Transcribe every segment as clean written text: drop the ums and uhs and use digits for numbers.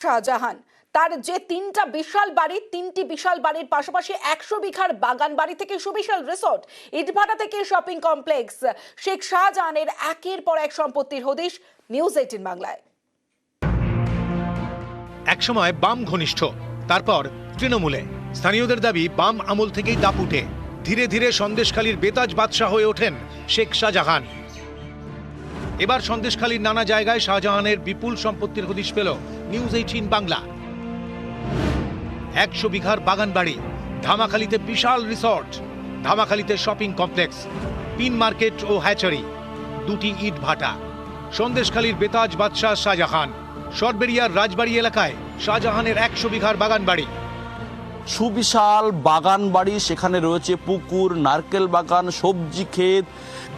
শাহজাহান তার যে তিনটি বিশাল বাড়ির পাশাপাশি 100 বিঘার বাগান বাড়ি থেকে সুবিশাল রিসোর্ট, ইটভাটা থেকে শপিং কমপ্লেক্স, শেখ শাহজাহানের একের পর এক সম্পত্তির হদিশ নিউজ 18 বাংলায়। একসময় বাম ঘনিষ্ঠ, তারপর তৃণমূলে। স্থানীয়দের দাবি বাম আমল থেকেই দাপুটে ধীরে ধীরে সন্দেশখালীর বেতাজ বাদশাহ হয়ে ওঠেন শেখ শাহজাহান। এবার সন্দেশখালীর নানা জায়গায় শাহজাহানের বিপুল সম্পত্তির হদিশ পেল নিউজ 18 বাংলা। 100 বিঘার বাগান বাড়ি, ধামাখালীতে বিশাল রিসর্ট, ধামাখালীতে শপিং কমপ্লেক্স, পিন মার্কেট ও হ্যাচারি, 2টি ইট ভাটা। সন্দেশখালীর বেতাজ বাদশাহ শাহজাহান। সরবেরিয়ার রাজবাড়ি এলাকায় শাহজাহানের 100 বিঘার বাগান বাড়ি। সুবিশাল বাগান বাড়ি, সেখানে রয়েছে পুকুর, নারকেল বাগান, সবজি ক্ষেত,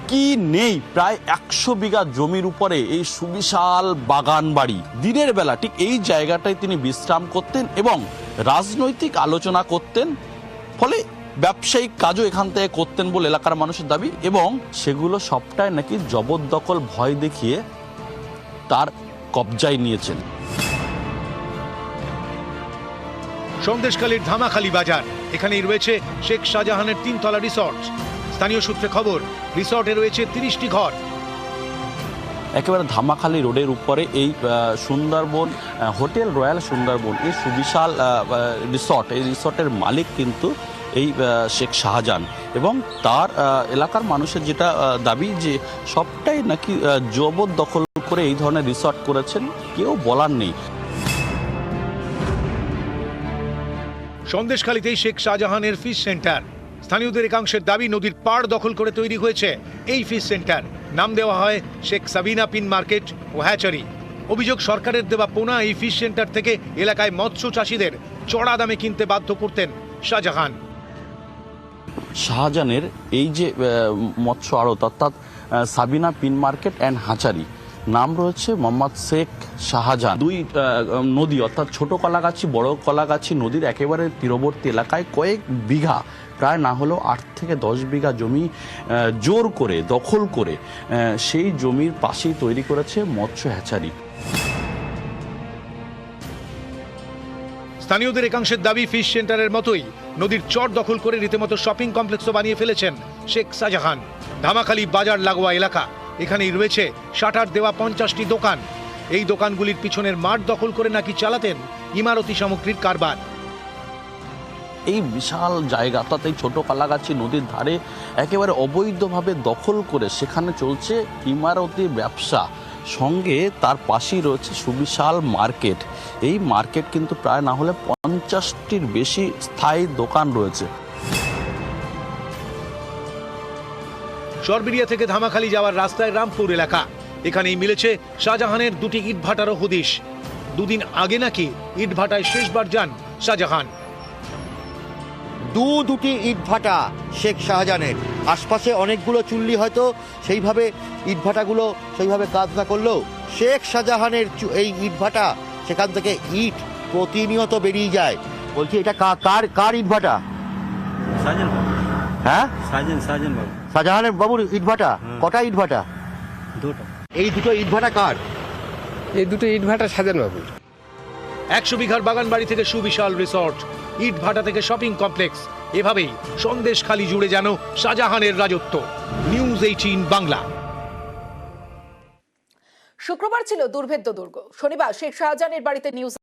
কি নেই। প্রায় 100 বিঘা জমির উপরে এই সুবিশাল বাগান বাড়ি। দিনের বেলা ঠিক এই জায়গাটায় তিনি বিশ্রাম করতেন এবং রাজনৈতিক আলোচনা করতেন, ফলে ব্যবসায়িক কাজও এখান থেকে করতেন বলে এলাকার মানুষের দাবি। এবং সেগুলো সবটাই নাকি জবরদখল ভয় দেখিয়ে তার কবজায় নিয়েছেন। সন্দেশখালীর ধামাখালী বাজার, এখানেই রয়েছে শেখ শাহজাহানের 3 তলা রিসর্ট। স্থানীয় সূত্রে খবর, রিসর্টে রয়েছে 30টি ঘর। একেবারে ধামাখালী রোডের উপরে এই সুন্দরবন হোটেল রয়্যাল সুন্দরবন, এই সুবিশাল রিসর্ট, এই রিসর্টের মালিক কিন্তু এই শেখ শাহজাহান। এবং তার এলাকার মানুষের যেটা দাবি যে সবটাই নাকি জবরদখল করে এই ধরনের রিসর্ট করেছেন, কেউ বলার নেই। সন্দেশখালীতেই শেখ শাহজাহানের ফিশ সেন্টার। স্থানীয়দের একাংশের দাবি নদীর পাড় দখল করে তৈরি হয়েছে এই ফিশ সেন্টার। নাম দেওয়া হয় শেখ সাবিনা পিন মার্কেট ও হ্যাচারি। অভিযোগ, সরকারের দেওয়া পোনা এই ফিশ সেন্টার থেকে এলাকায় মৎস্য চাষীদের চড়া দামে কিনতে বাধ্য করতেন শাহজাহান। শাহজাহানের এই যে মৎস্য আড়ত অর্থাৎ Sabina pin market and hatchery, নাম রয়েছে মোহাম্মদ শেখ শাহজাহান। 2 নদী অর্থাৎ ছোট কলাগাছি, বড় কলাগাছি নদীর একেবারে তীরবর্তী এলাকায় কয়েক বিঘা, প্রায় না হলেও 8 থেকে 10 বিঘা জমি জোর করে দখল করে সেই জমির পাশেই তৈরি করেছে মৎস্য হ্যাচারি। স্থানীয়দের একাংশের দাবি, ফিশ সেন্টারের মতোই নদীর চর দখল করে রীতিমতো শপিং কমপ্লেক্সও বানিয়ে ফেলেছেন শেখ শাহজাহান। ধামাখালী বাজার লাগোয়া এলাকা, এখানেই রয়েছে শাটার দেওয়া 50টি দোকান। এই দোকানগুলির পিছনের মাঠ দখল করে নাকি চালাতেন ইমারতি সামগ্রীর কারবার। এই বিশাল জায়গা অর্থাৎ এই ছোট কালাগাছি নদীর ধারে একেবারে অবৈধভাবে দখল করে সেখানে চলছে ইমারতি ব্যবসা, সঙ্গে তার পাশেই রয়েছে সুবিশাল মার্কেট। এই মার্কেট কিন্তু প্রায় না হলে 50টির বেশি স্থায়ী দোকান রয়েছে। সরবেরিয়া থেকে ধামাখালী যাওয়ার রাস্তায় রামপুর এলাকা, এখানেই মিলেছে শাহজাহানের 2টি ইটভাটারও হদিশ। 2 দিন আগে নাকি ইটভাটায় শেষবার যান শাহজাহান। দুটি ইটভাটা শেখ শাহজাহানের। আশপাশে অনেকগুলো চুল্লি, হয়তো সেইভাবে ইটভাটাগুলো সেইভাবে কাজ না করলেও শেখ শাহজাহানের এই ইটভাটা, সেখান থেকে ইট প্রতিনিয়ত বেরিয়ে যায়। বলছি, এটা কার ইটভাটা? হ্যাঁ, শাহজাহানের বাবুর ইটভাটা। কটা ইটভাটা? 2টা। এই 2টো ইটভাটা কার? এই 2টো ইটভাটা শাহজাহান বাবুর। 100 বিঘার বাগান বাড়ি থেকে সুবিশাল রিসর্ট, ইট ভাটা থেকে শপিং কমপ্লেক্স, এভাবেই সন্দেশখালী জুড়ে যেন শাহজাহানের রাজত্ব। নিউজ 18 বাংলা। শুক্রবার ছিল দুর্ভেদ্য দুর্গ। শনিবার শেখ শাহজাহানের বাড়িতে নিউজ